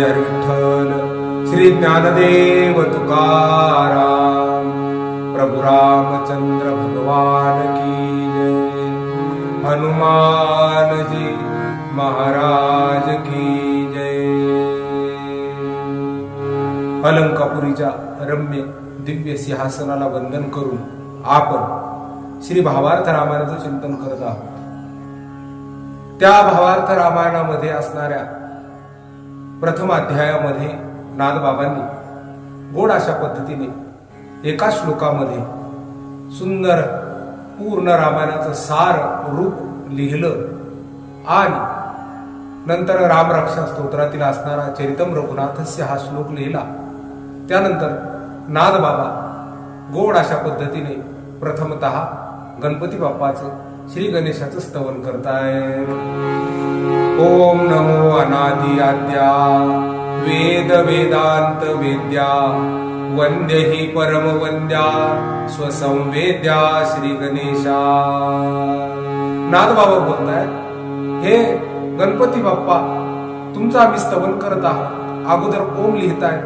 हरी विठ्ठल. श्री ज्ञानदेव तुकाराम. प्रभु रामचंद्र भगवान की जय. हनुमान जी महाराज की जय. अलंकापुरीच्या रम्य दिव्य सिंहासनाला वंदन करून आपण श्री भावार्थ रामायणाचं चिंतन करत आहोत. त्या भावार्थ रामायणामध्ये असणाऱ्या प्रथम अध्यायामध्ये नादबाबांनी गोड अशा पद्धतीने एका श्लोकामध्ये सुंदर पूर्ण रामायणाचं सार रूप लिहिलं आणि नंतर रामरक्षा स्तोत्रातील असणारा चरितम रघुनाथस्य हा श्लोक लिहिला. त्यानंतर नादबाबा गोड अशा पद्धतीने प्रथमतः गणपती बाप्पाचं श्री गणेशाचं स्तवन करतायत. ओम नमो अनादि आद्या वेद वेदांत वेद्या वंद्य हि परम वंद्या स्वसंवेद्या श्री गणेशा. नादबाबा बोलतायत, हे गणपती बाप्पा तुमचं आम्ही स्तवन करत आहोत. अगोदर ओम लिहिताय.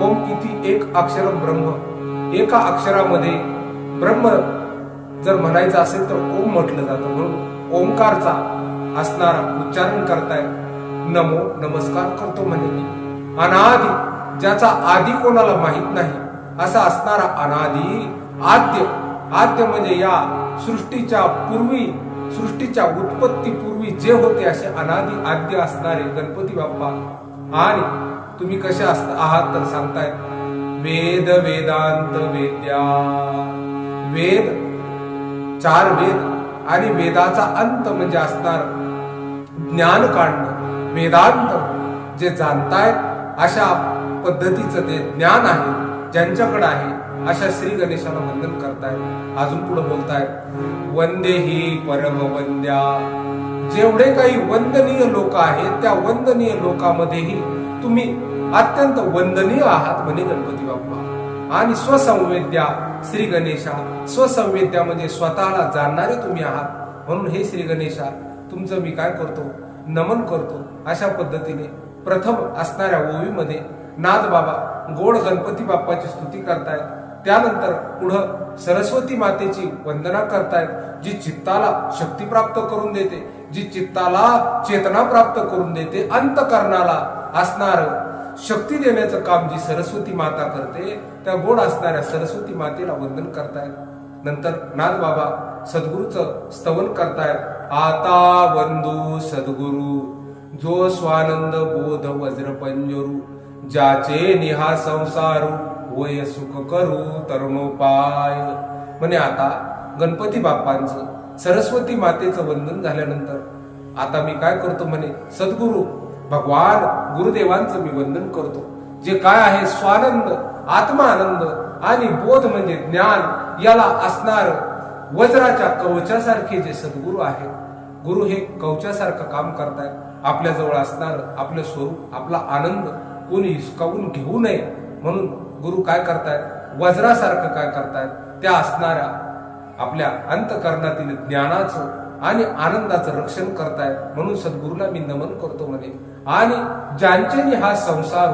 ओम किती एक अक्षर ब्रह्म. एका अक्षरामध्ये ब्रह्म जर म्हणायचं असेल तर ओम म्हटलं जातं. म्हणून ओंकारचा असणारा उच्चारण करताय. नमो नमस्कार करतो म्हणे मी. अनादि ज्याचा आदी कोणाला माहित नाही असा असणारा अनादि आद्य. आद्य म्हणजे या सृष्टीच्या पूर्वी, सृष्टीच्या उत्पत्ती पूर्वी जे होते असे अनादि आद्य असणारे गणपती बाप्पा. आणि तुम्ही कसे आहात तर सांगतायत वेद वेदांत वेद्या. वेद चार वेद आणि वेदाचा अंत म्हणजे असणार ज्ञान काढणं. वेदांत जे जाणतायत अशा पद्धतीचं ते ज्ञान आहे ज्यांच्याकडे आहे अशा श्री गणेशाला वंदन करतायत. अजून पुढे बोलतायत वंदे ही परम वंद्या. जेवढे काही वंदनीय लोक आहेत त्या वंदनीय लोकांमध्येही तुम्ही अत्यंत वंदनीय आहात म्हणे गणपती बाप्पा. आणि स्वसंवेद्या श्री गणेशा. स्वसंवेद्या म्हणजे स्वतःला जाणणारे तुम्ही आहात. म्हणून हे श्री गणेशा तुमचं मी काय करतो, नमन करतो. अशा पद्धतीने प्रथम असणाऱ्या ओवीमध्ये नादबाबा गोड गणपती बाप्पाची स्तुती करतायत. त्यानंतर पुढं सरस्वती मातेची वंदना करतायत, जी चित्ताला शक्ती प्राप्त करून देते, जी चित्ताला चेतना प्राप्त करून देते. अंतकरणाला असणार शक्ती देण्याचं काम जी सरस्वती माता करते त्या गोड असणाऱ्या सरस्वती मातेला वंदन करतायत. नंतर नादबाबा सद्गुरूचं स्तवन करतायत. आता वंदू सद्गुरु जो स्वानंद बोध वज्र पंजरू. ज्याचे निहा संसारू होय सुख करू तरुणोपाय. म्हणे आता गणपती बाप्पांचं सरस्वती मातेचं वंदन झाल्यानंतर आता मी काय करतो म्हणे सद्गुरु भगवान गुरुदेवांचं मी वंदन करतो. जे काय आहे स्वानंद आत्मा आनंद आणि बोध म्हणजे ज्ञान याला असणार वज्राच्या कवचासारखे जे सद्गुरु आहेत. गुरु हे कवचासारखं काम करतायत. आपल्या जवळ असणार आपलं स्वरूप आपला आनंद कोणी हिसकावून घेऊ नये म्हणून गुरु काय करतायत वज्रासारखं काय करतायत त्या असणाऱ्या आपल्या अंतकरणातील ज्ञानाचं आणि आनंदाचं रक्षण करतायत. म्हणून सद्गुरूला मी नमन करतो म्हणे. आणि ज्यांच्यानी हा संसार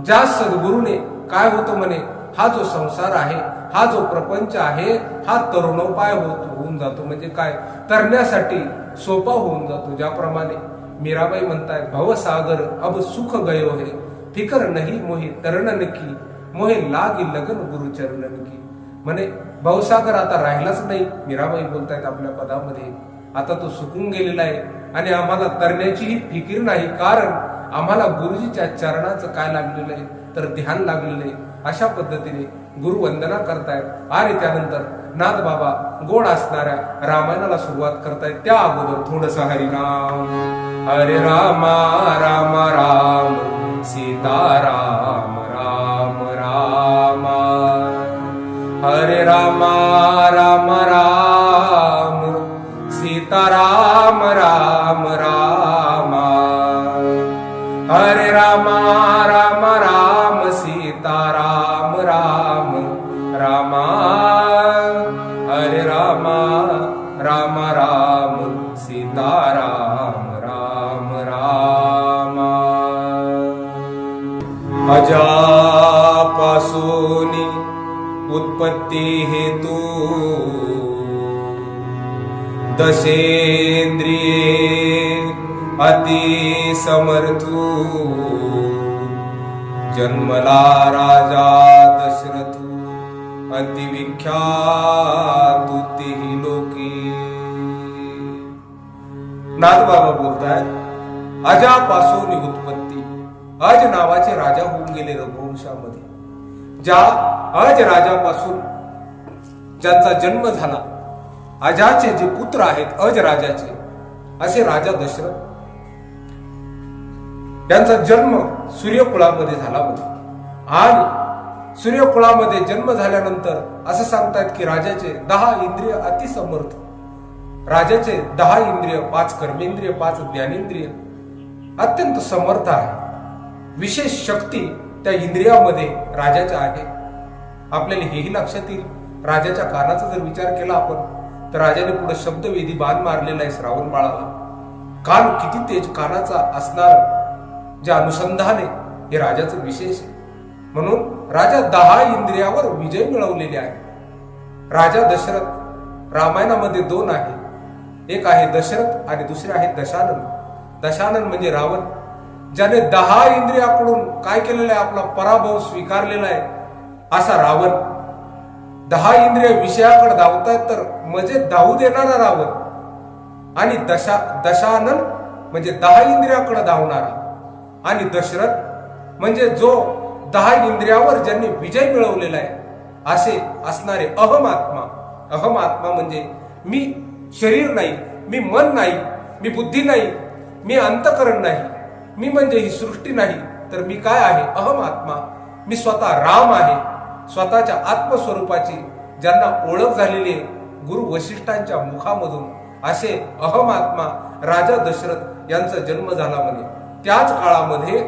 ज्या सद्गुरूने काय होतो म्हणे हा जो संसार आहे हा जो प्रपंच आहे हा तरुणोपाय होऊन जातो. म्हणजे काय तरण्यासाठी सोपा होऊन जातो. ज्याप्रमाणे मीराबाई म्हणतायत भवसागर अब सुख गयो है फिकर नाही मोहे तरणन की मोहे लागी लगन गुरु चरणन की. म्हणे भवसागर आता राहिलाच नाही. मीराबाई बोलतायत आपल्या पदामध्ये आता तो सुकून गेलेला आहे आणि आम्हाला तरण्याचीही फिकीर नाही. कारण आम्हाला गुरुजीच्या चरणाचं काय लागलेलं आहे तर ध्यान लागलेलं आहे. अशा पद्धतीने गुरु वंदना करतायत. आणि त्यानंतर नादबाबा गोड असणाऱ्या रामायणाला सुरुवात करतायत. त्या अगोदर थोडस हरिनाम. हरे रामा राम राम सीता राम राम राम. हरे रामा राम राम सीता राम राम राम. हरे रामा राम राम सीता राम राम राम. हरे रामा राम राम सीता राम राम राम. अजापासून उत्पत्ती हेतू दशेंद्रिये अति समर्थू जन्मला राजा दशरथू अति विख्यात तिही लोकी. नाथबाबा बोलतायत अजापासून उत्पत्ती. अज नावाचे राजा होऊन गेले रघुवंशामध्ये. ज्या अज राजापासून ज्यांचा जन्म झाला, अजाचे जे पुत्र आहेत अज राजाचे, असे राजा दशरथ यांचा जन्म सूर्यकुळामध्ये झाला होता. आणि सूर्यकुळामध्ये जन्म झाल्यानंतर असं सांगतायत की राजाचे 10 इंद्रिय अतिसमर्थ. राजाचे 10 इंद्रिय, 5 कर्मेंद्रिय, 5 ज्ञानेंद्रिय अत्यंत समर्थ आहे. विशेष शक्ती त्या इंद्रियामध्ये राजाच्या आहे. आपल्याला हेही लक्षात येईल, राजाच्या कानाचा जर विचार केला आपण तर राजाने पुढे शब्दवेधी बाण मारलेला आहे श्रावण बाळाला. कान किती तेज कानाचा असणार, जे अनुसंधान आहे हे राजाचं विशेष आहे. म्हणून राजा 10 इंद्रियावर विजय मिळवलेले आहे. राजा दशरथ रामायणामध्ये 2 आहे. एक आहे दशरथ आणि दुसरे आहे दशानन. दशानन म्हणजे रावण, ज्याने 10 इंद्रियाकडून काय केलेलं आहे, आपला पराभव स्वीकारलेला आहे असा रावण. 10 इंद्रिय विषयाकडे धावतायत तर मजे धावू देणारा रावण. आणि दशानन म्हणजे 10 इंद्रियाकडे धावणारा. आणि दशरथ म्हणजे जो 10 इंद्रियावर ज्यांनी विजय मिळवलेला आहे असे असणारे अहम आत्मा. अहम आत्मा म्हणजे मी शरीर नाही, मी मन नाही, मी बुद्धी नाही, मी अंतकरण नाही, मी म्हणजे ही सृष्टी नाही, तर मी काय आहे, अहम आत्मा. मी स्वतः राम आहे. स्वतःच्या आत्मस्वरूपाची ज्यांना ओळख झालेली आहे गुरु वशिष्ठांच्या मुखामधून, असे अहम आत्मा राजा दशरथ यांचा जन्म झाला. म्हणे त्याच काळामध्ये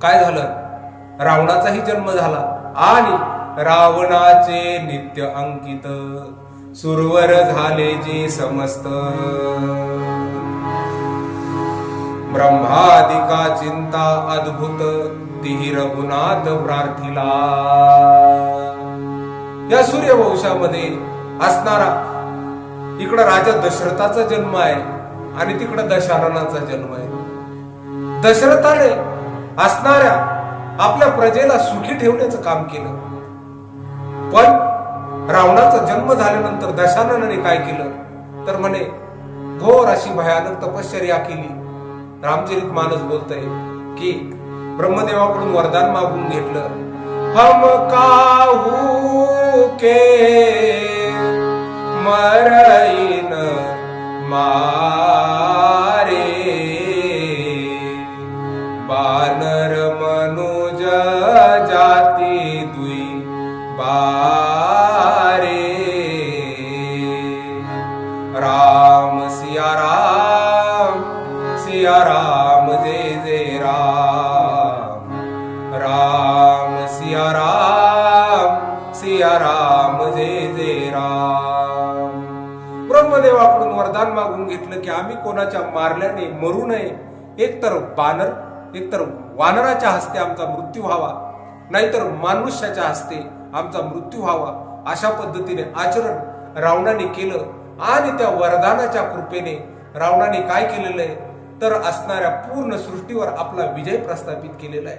काय झालं, रावणाचाही जन्म झाला. आणि रावणाचे नित्य अंकित सुरवर झाले जे समस्त. ब्रह्मादिका चिंता अद्भुत तिही रघुनाथ प्रार्थिला. या सूर्यवंशामध्ये असणारा इकडं राजा दशरथाचा जन्म आहे आणि तिकडं दशाननाचा जन्म आहे. दशरथाने असणाऱ्या आपल्या प्रजेला सुखी ठेवण्याचं काम केलं. पण रावणाचा जन्म झाल्यानंतर दशाननाने काय केलं तर म्हणे घोर अशी भयानक तपश्चर्या केली. रामचरित मानस बोलतय की ब्रह्मदेवाकडून वरदान मागून घेतलं. हम काहू के मरईन मारे बानर मनुज जाती दुई बारे. राम सिया राम, सिया राम जय जय राम. राम सिया राम, सिया राम जय जय राम. ब्रह्मदेवाकडून वरदान मागून घेतलं की आम्ही कोणाच्या मारल्याने मरू नये. एकतर बानर, एकतर वानराच्या हस्ते आमचा मृत्यू व्हावा, नाहीतर मनुष्याच्या हस्ते आमचा मृत्यू व्हावा. अशा पद्धतीने आचरण रावणाने केलं. आणि त्या वरदानाच्या कृपेने रावणाने काय केलेलं आहे तर असणाऱ्या पूर्ण सृष्टीवर आपला विजय प्रस्थापित केलेला आहे.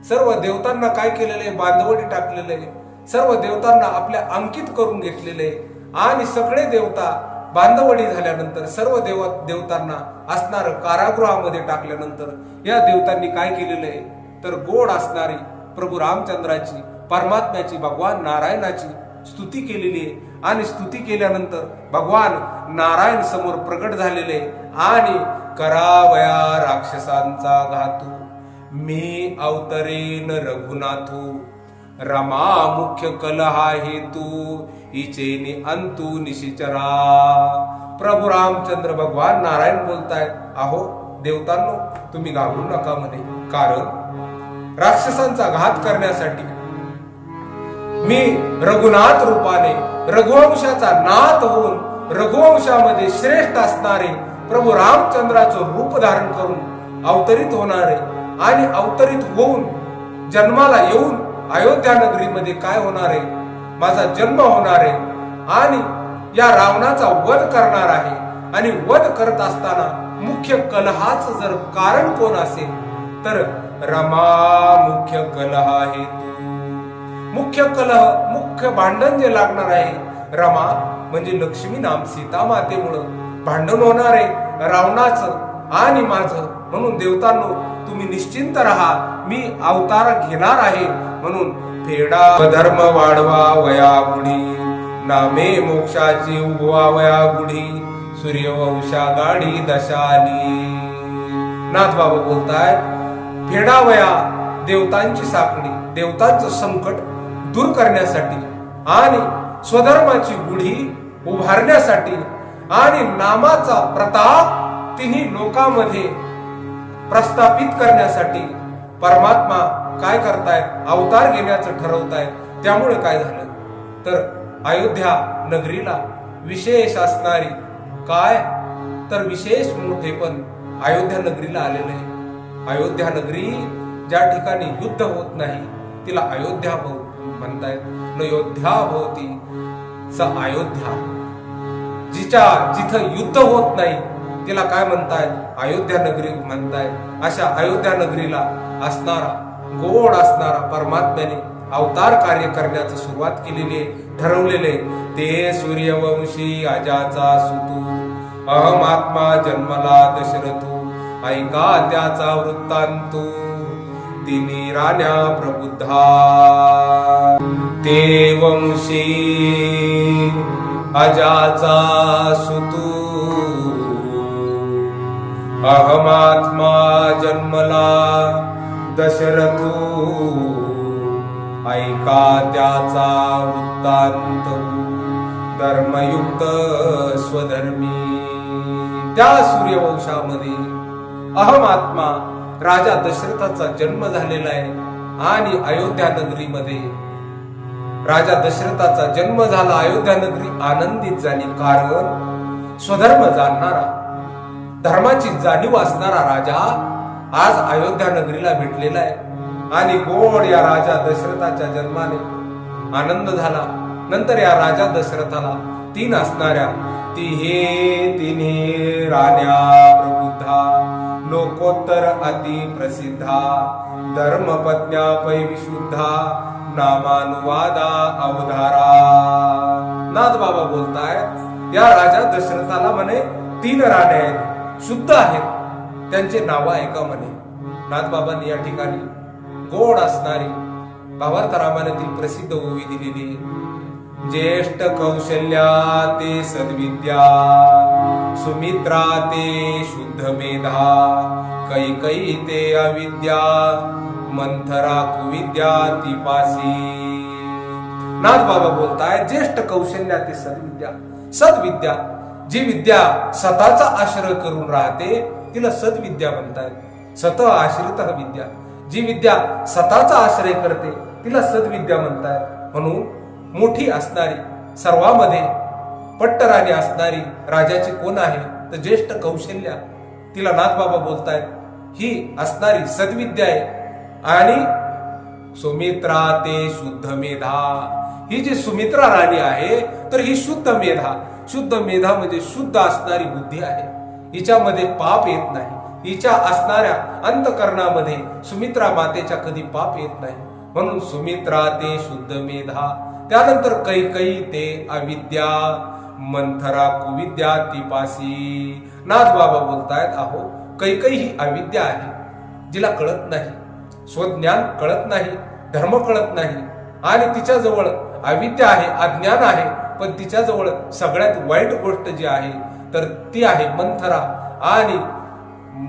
सर्व देवतांना काय केलेलं आहे, बांधवडी टाकलेलं आहे. सर्व देवतांना आपल्या अंकित करून घेतलेले आहे. आणि सगळे देवता बांधवडी झाल्यानंतर सर्व देवतांना असणारं कारागृहामध्ये टाकल्यानंतर या देवतांनी काय केलेलं आहे तर गोड असणारी प्रभू रामचंद्राची, परमात्म्याची, भगवान नारायणाची स्तुती केलेली आहे. आणि स्तुती केल्यानंतर भगवान नारायण समोर प्रगट झालेले आणि करावया राक्षसांचा घातू मी अवतरेन रघुनाथू. रमा मुख्य कलहा हेतू इचेनी अंतू निशिचरा. प्रभू रामचंद्र भगवान नारायण बोलतायत, अहो देवतांनो तुम्ही घाबरू नका म्हणे, कारण राक्षसांचा घात करण्यासाठी मी रघुनाथ रूपाने रघुवंशाचा नाथ होऊन रघुवंशामध्ये श्रेष्ठ असणारे प्रभू रामचंद्राचं रूप धारण करून अवतरित होणारे आणि अवतरित होऊन जन्माला येऊन अयोध्या नगरीमध्ये काय होणार आहे, माझा जन्म होणार आहे आणि या रावणाचा वध करणार आहे. आणि वध करत असताना मुख्य कलहाचं जर कारण कोण असेल तर रमा मुख्य कलह आहे. मुख्य कलह, मुख्य भांडण जे लागणार आहे रमा म्हणजे लक्ष्मी नाम सीता मातेमुळं भांडण होणार आहे रावणाचं आणि माझं. म्हणून देवतांनो तुम्ही निश्चिंत राहा, मी अवतार घेणार आहे. म्हणून फेडा धर्म वाढवा वया गुढी, नामे मोक्षाची उगवा वया गुढी, सूर्यवंशा गाडी दशाली. नाथ बाबा बोलताय फेडावया देवतांची साखळी, देवतांचं संकट दूर करण्यासाठी आणि स्वधर्माची गुढी उभारण्यासाठी आणि नामाचा प्रताप तिन्ही लोकांमध्ये प्रस्थापित करण्यासाठी परमात्मा काय करतायत, अवतार घेण्याचं ठरवतायत. त्यामुळे काय झालं तर अयोध्या नगरीला विशेष असणारी काय तर विशेष मोठेपण अयोध्या नगरीला आलेलं आहे. अयोध्या नगरी ज्या ठिकाणी युद्ध होत नाही तिला अयोध्या म्हणतायत. न योद्ध्या भवती स अयोध्या. जिथं युद्ध होत नाही तिला काय म्हणतायत, अयोध्या नगरी म्हणतायत. अशा अयोध्या नगरीला असणारा गोड असणारा परमात्म्याने अवतार कार्य करण्याची सुरुवात केलेली आहे, ठरवलेले. ते सूर्यवंशी अजाचा सुतू, अहम आत्मा जन्मला दशरथू, ऐका त्याचा वृत्तांतू, तिन्ही राण्या प्रबुद्धा. ते वंशी अजाचा सुतू, अहमात्मा जन्मला दशरथू, ऐका त्याचा वृत्तांत, धर्मयुक्त स्वधर्मी. त्या सूर्यवंशामध्ये अहमात्मा राजा दशरथाचा जन्म झालेला आहे आणि अयोध्या नगरीमध्ये राजा दशरथाचा जन्म झाला. अयोध्या नगरी आनंदित झाली, कारण स्वधर्म जाणणारा, धर्माची जाणीव असणारा राजा आज अयोध्या नगरीला भेटलेला आहे. आणि गोड या राजा दशरथाच्या जन्माने आनंद झाला. नंतर या राजा दशरथाला तीन असणाऱ्या तिन्ही राण्या प्रबुद्धा, लोकोत्तर अति प्रसिद्धा, धर्मपत्न्या पै विशुद्धा, नामानुवादा अवधारा. नाथ बाबा बोलतायत या राजा दशरथाला म्हणे तीन राण्या आहेत, शुद्ध आहेत, त्यांचे नाव ऐका म्हणे. नाथ बाबांनी या ठिकाणी गोड असणारी भावार्थ रामायणातील प्रसिद्ध ओवी दिलेली. ज्येष्ठ कौशल्या ते सद्विद्या, सुमित्रा ते शुद्ध मेधा, कैकई ते अविद्या, मंथरा कुविद्या ती पासी. नाथ बाबा बोलताय ज्येष्ठ कौशल्या ते सद्विद्या. सद्विद्या जी विद्या स्वतःचा आश्रय करून राहते तिला सद्विद्या म्हणतात. स्वतः आश्रित विद्या, जी विद्या स्वतःचा आश्रय करते तिला सद्विद्या म्हणतात. म्हणून मोठी असणारी, सर्वांमध्ये पट्टराणी असणारी राजाची कोण आहे तर ज्येष्ठ कौशल्या, तिला नाथ बाबा बोलतायत ही असणारी सद्विद्या आहे. आणि सुमित्रा ते शुद्ध मेधा, ही जी सुमित्रा राणी आहे तर ही शुद्ध मेधा. शुद्ध मेधा म्हणजे शुद्ध असणारी बुद्धी आहे, हिच्यामध्ये पाप येत नाही. हिच्या असणाऱ्या अंतकरणामध्ये सुमित्रा मातेच्या कधी पाप येत नाही. म्हणून सुमित्रा ते शुद्ध मेधा. त्यानंतर कैकई ते अविद्या, मंथरा कुविद्या ती पासी. नाथ बाबा बोलतायत अहो कैकई ही अविद्या आहे, जिला कळत नाही, स्वज्ञान कळत नाही, धर्म कळत नाही आणि तिच्याजवळ अविद्या आहे, अज्ञान आहे. पण तिच्याजवळ सगळ्यात वाईट गोष्ट जी आहे तर ती आहे मंथरा. आणि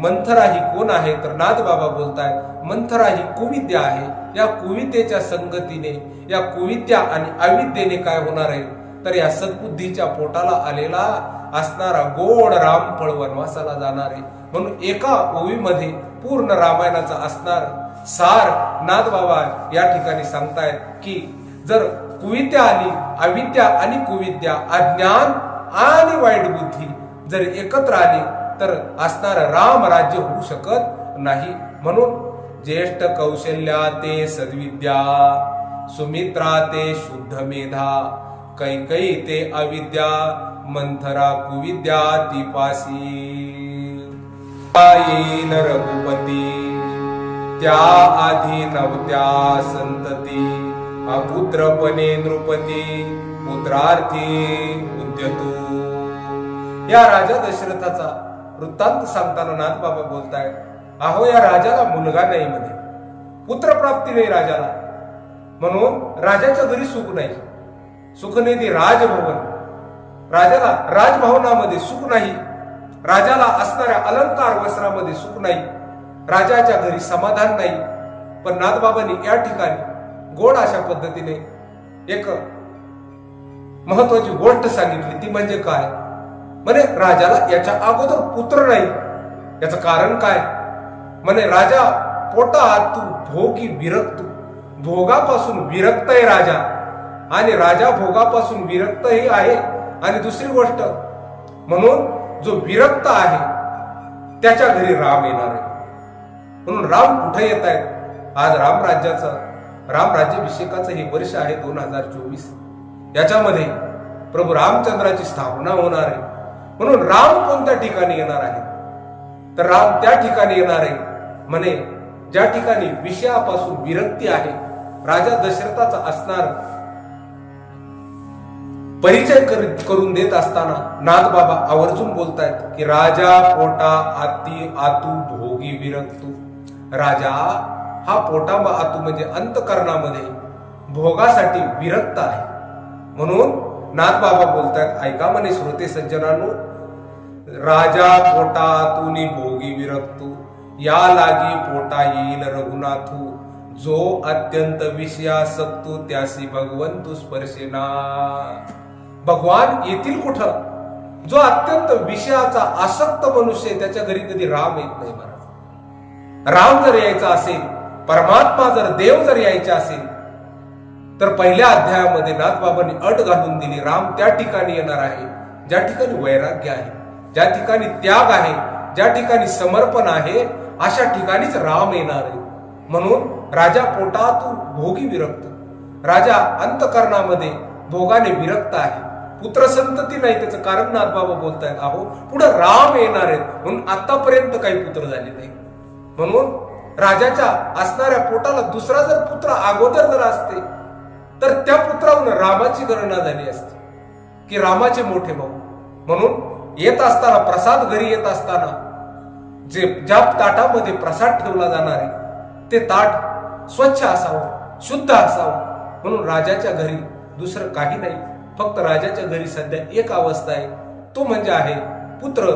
मंथरा ही कोण आहे तर नाथ बाबा बोलतायत मंथरा ही कुविद्या आहे. या कुविद्येच्या संगतीने, या कुविद्या आणि अविद्येने काय होणार आहे तर या सद्बुद्धीच्या पोटाला आलेला असणारा गोड रामफळ वनवासाला जाणार आहे. म्हणून एका ओवीमध्ये पूर्ण रामायणाचा असणार सार नाथ बाबा या ठिकाणी सांगतायत की जर कुविद्या आली, अविद्या आणि कुविद्या, अज्ञान आणि वाईट बुद्धी जर एकत्र आली तर असणार राम राज्य होऊ शकत नाही. म्हणून ज्येष्ठ कौशल्या ते सद्विद्या, सुमित्रा ते शुद्ध मेधा, कैकई ते अविद्या, मंथरा कुविद्या ती पासी. येईल रघुपती त्या आधी नवत्या संतती, अपुत्रपणे नृपती पुत्रार्थी उद्यतू. या राजा दशरथाचा वृत्तांत सांगताना नाथबाबा बोलतायत, अहो या राजाला मुलगा नाही म्हणे, पुत्रप्राप्ती नाही राजाला, म्हणून राजाच्या घरी सुख नाही. सुखनिधी राजभवन, राजाला राजभवनामध्ये सुख नाही, राजाला असणाऱ्या अलंकार वस्त्रामध्ये सुख नाही, राजाच्या घरी समाधान नाही. पण नाथबाबांनी या ठिकाणी गोड अशा पद्धतीने एक महत्वाची गोष्ट सांगितली, ती म्हणजे काय म्हणे, राजाला याच्या अगोदर पुत्र नाही. याचं कारण काय म्हणे, राजा पोटात तू भोगी विरक्त, भोगापासून विरक्त आहे राजा, आणि राजा भोगापासून विरक्तही आहे. आणि दुसरी गोष्ट, म्हणून जो विरक्त आहे त्याच्या घरी राम येणार आहे. म्हणून राम कुठे येत आहेत? आज राम राज्याभिषेकाचं हे वर्ष आहे 2024. याच्यामध्ये प्रभू रामचंद्राची स्थापना होणार आहे. म्हणून राम कोणत्या ठिकाणी येणार आहे? तर राम त्या ठिकाणी येणार आहे म्हणे ज्या ठिकाणी विषयापासून विरक्ती आहे. राजा दशरथाचा असणार परिचय करून देत असताना नाथबाबा आवर्जून बोलतायत की राजा पोटा आती आतू भोगी विरक्तू. राजा हा पोटा आतू म्हणजे अंतकरणामध्ये भोगासाठी विरक्त आहे. म्हणून नाथबाबा बोलतायत, ऐका म्हणे श्रोते सज्जनांनो, राजा पोटा आतूनी भोगी विरक्तू, या लागी पोटा येईल रघुनाथू, जो अत्यंत विषयासक्तू त्यासी भगवंतू स्पर्शेना. भगवान येतील कुठं? जो अत्यंत विषयाचा आसक्त मनुष्य, त्याच्या घरी कधी राम येत नाही महाराज. राम जर यायचा असेल, परमात्मा जर देव जर यायचा असेल, तर पहिल्या अध्यायामध्ये नाथबाबांनी अट घालून दिली, राम त्या ठिकाणी येणार आहे ज्या ठिकाणी वैराग्य आहे, ज्या ठिकाणी त्याग आहे, ज्या ठिकाणी समर्पण आहे, अशा ठिकाणीच राम येणार आहे. म्हणून राजा पोटातून भोगी विरक्त, राजा अंतकरणामध्ये भोगाने विरक्त आहे. पुत्र संतती नाही, त्याचं कारण नाथबाबा बोलतायत, अहो पुढे राम येणार आहेत, म्हणून आतापर्यंत काही पुत्र झाले नाही. म्हणून राजाच्या असणाऱ्या पोटाला दुसरा जर पुत्र अगोदर जर असते, तर त्या पुत्राहून रामाची गणना झाली असते की रामाचे मोठे भाऊ. म्हणून येत असताना, प्रसाद घरी येत असताना, ज्या ताटामध्ये प्रसाद ठेवला जाणार आहे ते ताट स्वच्छ असावं, शुद्ध असावं. म्हणून राजाच्या घरी दुसरं काही नाही, फक्त राजाच्या घरी सध्या एक अवस्था आहे, तो म्हणजे आहे पुत्र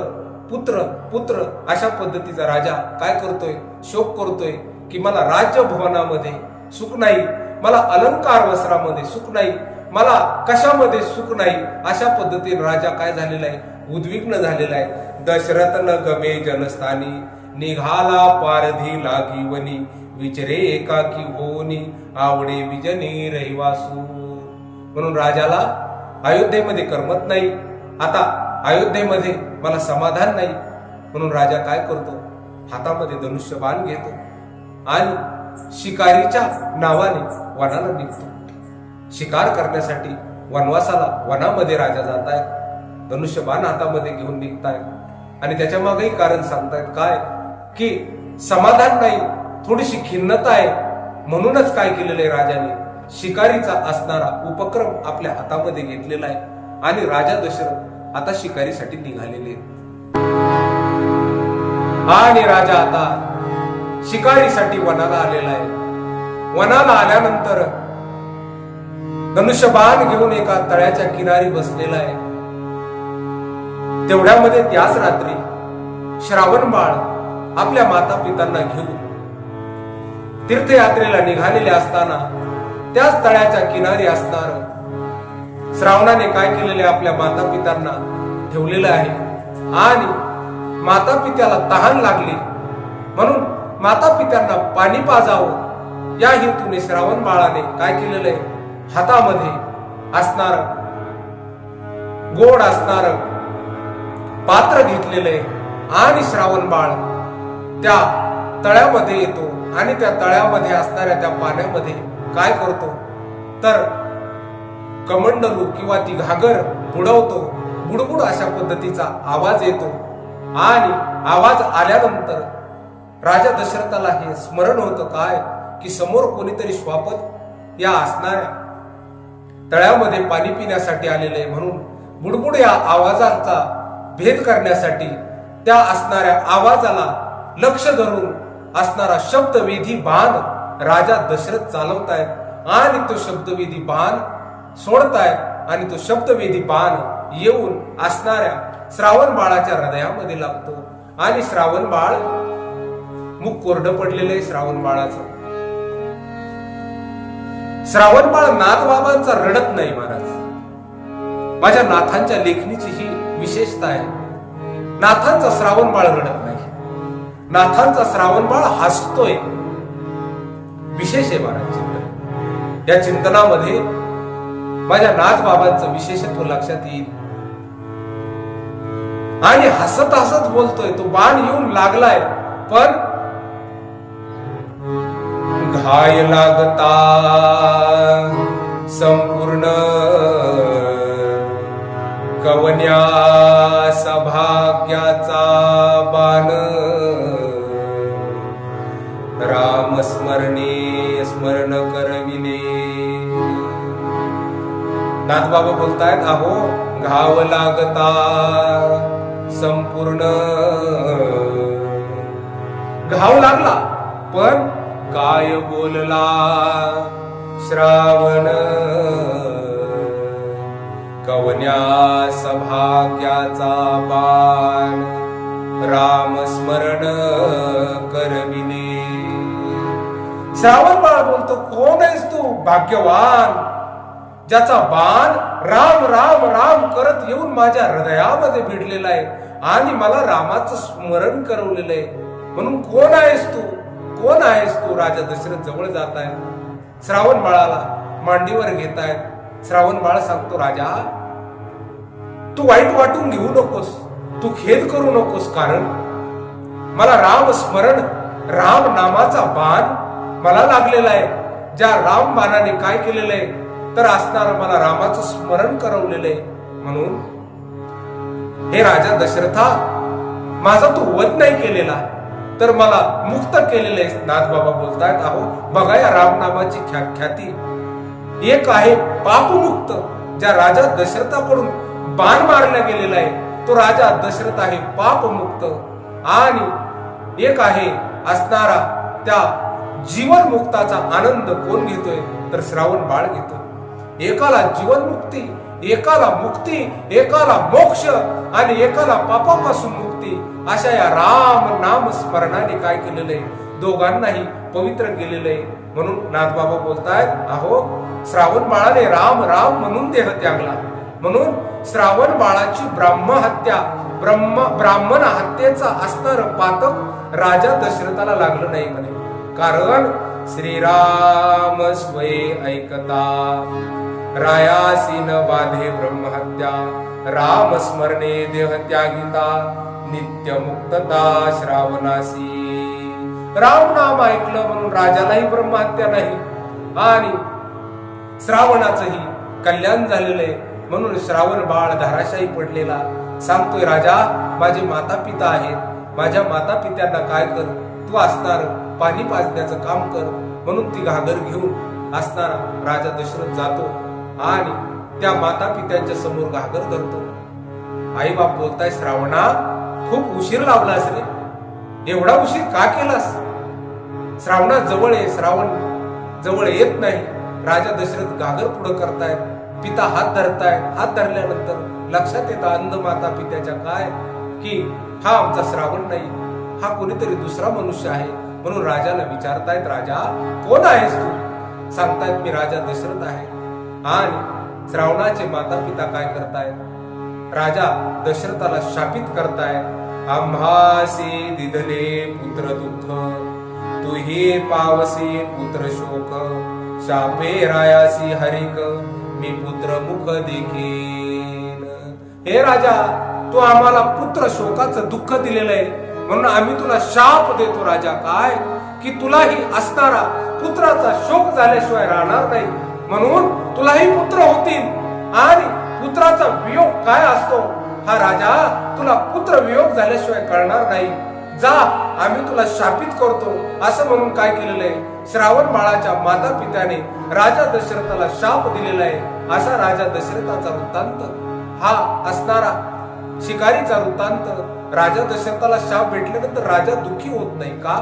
पुत्र पुत्र. अशा पद्धतीचा राजा काय करतोय? शोक करतोय की मला राज्य भवनामध्ये सुख नाही, मला अलंकार वस्त्रामध्ये सुख नाही, मला कशामध्ये सुख नाही. अशा पद्धतीने राजा काय झालेला आहे? उद्विग्न झालेला आहे. दशरथ न गमे जनस्थानी, निघाला पारधी लागी वनी, विचरे एकाकी होनी, आवडे विजनी रहिवासू. म्हणून राजाला अयोध्येमध्ये करमत नाही. आता अयोध्येमध्ये मला समाधान नाही. म्हणून राजा काय करतो? हातामध्ये धनुष्यबाण घेतो आणि शिकारीच्या नावाने वनाला निघतो. शिकार करण्यासाठी वनामध्ये राजा जात आहे, धनुष्यबाण हातामध्ये घेऊन निघताय. आणि त्याच्या मागेही कारण सांगतायत काय, की समाधान नाही, थोडीशी खिन्नता आहे. म्हणूनच काय केलेलं आहे राजाने? शिकारीचा असणारा उपक्रम आपल्या हातामध्ये घेतलेला आहे आणि राजा दशरथ आता शिकारीसाठी निघालेले आहेत. आणि राजा आता शिकारीसाठी वनाला आलेला आहे. वनाला आल्यानंतर धनुष्यबाण घेऊन एका तळ्याच्या किनारी बसलेला आहे. तेवढ्यामध्ये त्याच रात्री श्रावण बाळ आपल्या माता पितांना घेऊन तीर्थयात्रेला निघालेले असताना त्याच तळ्याच्या किनारी असणार श्रावणाने काय केलेले? आपल्या माता पितांना ठेवलेलं आहे. आणि माता पित्याला तहान लागली म्हणून माता पित्यांना पाणी पाजावं या हेतूने श्रावण बाळाने काय केलेलं आहे? हातामध्ये असणार गोड असणार पात्र घेतलेलं आहे आणि श्रावण बाळ त्या तळ्यामध्ये येतो आणि त्या तळ्यामध्ये असणाऱ्या त्या पाण्यामध्ये काय करतो तर कमंडलू किंवा ती घागर बुडवतो. बुडबुड अशा पद्धतीचा आवाज येतो आणि आवाज आल्यानंतर राजा दशरथाला हे स्मरण होतं काय की समोर कोणीतरी श्वापद या असणाऱ्या तळ्यामध्ये पाणी पिण्यासाठी आलेले, म्हणून बुडबुड या आवाजाचा भेद करण्यासाठी त्या असणाऱ्या आवाजाला लक्ष धरून असणारा शब्दवेधी बाण राजा दशरथ चालवतायत आणि तो शब्दवेधी बाण सोडतायत आणि तो शब्दवेधी बाण येऊन असणाऱ्या श्रावण बाळाच्या हृदयामध्ये लागतो आणि श्रावण बाळ मुख कोरडं पडलेले श्रावण बाळाचं. श्रावण बाळ नाथबाबांचा रडत नाही महाराज. माझ्या नाथांच्या लेखणीची ही विशेषता आहे. नाथांचा श्रावण बाळ रडत नाही, नाथांचा श्रावण बाळ हसतोय. विशेष आहे महाराज चिंतन. या चिंतनामध्ये माझ्या नाथबाबांचं विशेषत्व लक्षात येईल आणि हसत हसत बोलतोय. तो बाण येऊन लागलाय पण घाय लागता संपूर्ण कवन्या सभाग्याचा बाण राम स्मरणे स्मरण करविले. नाथबाबा बोलतायत अहो घाव लागता संपूर्ण, घाव लागला पण काय बोलला श्रावण कवन्या सभाग्याचा बाण राम स्मरण करविले. श्रावण बाळ बोलतो कोण आहेस तू भाग्यवान ज्याचा बाण राम राम राम करत येऊन माझ्या हृदयामध्ये भिडलेला आहे आणि मला रामाचं स्मरण करवलेलं आहे. म्हणून कोण आहेस तू, कोण आहेस तू. राजा दशरथ जवळ जात आहे, श्रावण बाळाला मांडीवर घेत आहेत. श्रावण बाळ सांगतो राजा तू वाईट वाटून घेऊ नकोस, तू खेद करू नकोस, कारण मला राम स्मरण राम नामाचा बाण मला लागलेला आहे. ज्या राम बाणाने काय केलेलं आहे तर असणार मला रामाचं स्मरण करवलेलं आहे. म्हणून हे राजा दशरथा माझा तू वध नाही केलेला तर मला मुक्त केलेलं आहे. नाथबाबा बोलतायत अहो बघा या राम नामाची ख्याती. एक आहे पापमुक्त ज्या राजा दशरथाकडून बाण मारला गेलेला आहे तो राजा दशरथ आहे पापमुक्त, आणि एक आहे असणारा त्या जीवन मुक्ताचा आनंद कोण घेतोय तर श्रावण बाळ घेतोय. एकाला जीवन मुक्ती, एकाला मुक्ती, एकाला मोक्ष आणि एकाला पापापासून मुक्ती अशा या राम नाम स्मरणाने काय केलेलं आहे दोघांनाही पवित्र केलेलं आहे. म्हणून नाथबाबा बोलतायत अहो श्रावण बाळाने राम राम म्हणून देह त्यागला. म्हणून श्रावण बाळाची ब्राह्मण हत्येचा असणार पातक राजा दशरथाला लागलं नाही म्हणे. कारण श्रीराम स्वय ऐकता रायासी न बाधे ब्रह्महत्या राम स्मरणे देह त्यागिता नित्य मुक्तता श्रावणासी. राम नाम ऐकलं म्हणून राजालाही ब्रह्महत्या नाही आणि श्रावणाचंही कल्याण झालेलं आहे. म्हणून श्रावण बाळ धाराशाही पडलेला सांगतोय राजा माझे माता पिता आहेत, माझ्या माता पित्यांना काय कर तू असणार पाणी पाजण्याचं काम कर. म्हणून ती घागर घेऊन असणारा राजा दशरथ जातो आणि त्या माता पित्यांच्या समोर घागर धरतो. आई बाप बोलताय श्रावणा खूप उशीर लावलास रे, एवढा उशीर का केलास. श्रावणा जवळ आहे, श्रावण जवळ येत नाही. राजा दशरथ घागर पुढे करतायत, पिता हात धरतायत. हात धरल्यानंतर लक्षात येतं अंध माता पित्याच्या काय की हा आमचा श्रावण नाही, हा कोणीतरी दुसरा मनुष्य आहे. म्हणून राजाला विचारतायत राजा कोण आहेस तू. सांगतायत मी राजा दशरथ आहे. आणि श्रावणाचे माता पिता काय करतायत राजा दशरथाला शापित करतायत. आम्हासी दिदले पुत्र दुःख तुही पावसी पुत्र शोक शापे रायासी हरिक मी पुत्र मुख देखील. हे राजा तू आम्हाला पुत्र शोकाचं दुःख दिलेलं आहे, म्हणून आम्ही तुला शाप देतो राजा. काय की तुलाही असणारा पुत्राचा शोक झाल्याशिवाय राहणार नाही, म्हणून तुलाही पुत्र होतील आणि पुत्राचा वियोग काय असतो हा राजा तुला पुत्र वियोग झाल्याशिवाय कळणार नाही. जा, आम्ही तुला शापित करतो असं म्हणून काय केलेलं आहे, श्रावण बाळाच्या माता पित्याने राजा दशरथाला शाप दिलेला आहे. असा राजा दशरथाचा वृत्तांत हा असणारा शिकारीचा वृत्तांत. राजा दशरथाला शाप भेटल्यानंतर राजा दुःखी होत नाही का,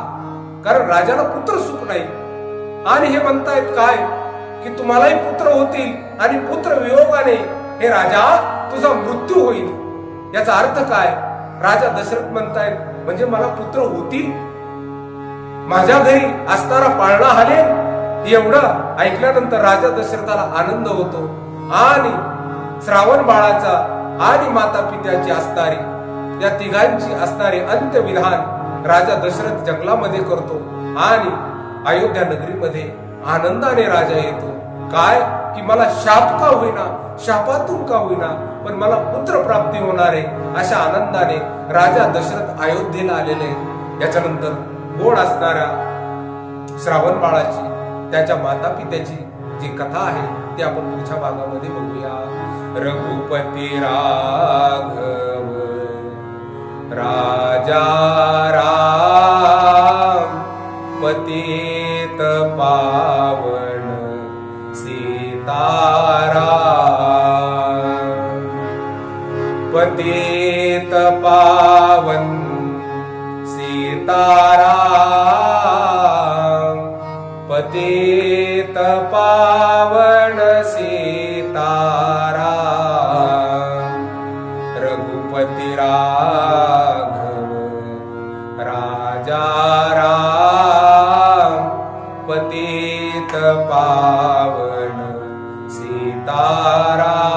कारण राजाला पुत्र सुख नाही. आणि हे म्हणतायत काय की तुम्हालाही पुत्र होतील आणि पुत्र वियोगाने हे राजा तुझा मृत्यू होईल. याचा अर्थ काय, राजा दशरथ म्हणतायत म्हणजे मला पुत्र होतील, माझ्या घरी असणारा पाळणा हालेल. एवढं ऐकल्यानंतर राजा दशरथाला आनंद होतो आणि श्रावण बाळाचा आणि माता पित्याची असणारी या तिघांची असणारे अंत्यविधान राजा दशरथ जंगलामध्ये करतो आणि अयोध्या नगरीमध्ये आनंदाने राजा येतो. काय की मला शाप का होईना, शापातून का होईना पण मला पुत्र प्राप्ती होणार आहे, अशा आनंदाने राजा दशरथ अयोध्येला आलेले आहेत. याच्यानंतर गोड असणाऱ्या श्रावण बाळाची त्याच्या माता पित्याची जी कथा आहे ती आपण पुढच्या भागामध्ये बघूया. रघुपती राघव राजा राम पतित पावन सीताराम. पतित पावन सीताराम, पतित पावन सीताराम. रघुपती राघव राजा राम पतित पावन सीताराम.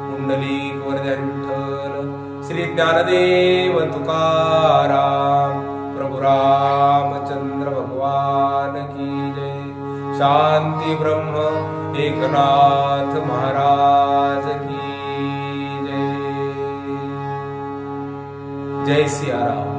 कुंडलिक वरदंठल श्री ज्ञानदेव तुकाराम प्रभु रामचंद्र भगवान की जय. शांती ब्रह्म एकनाथ महाराज की जय. जय सिया राम.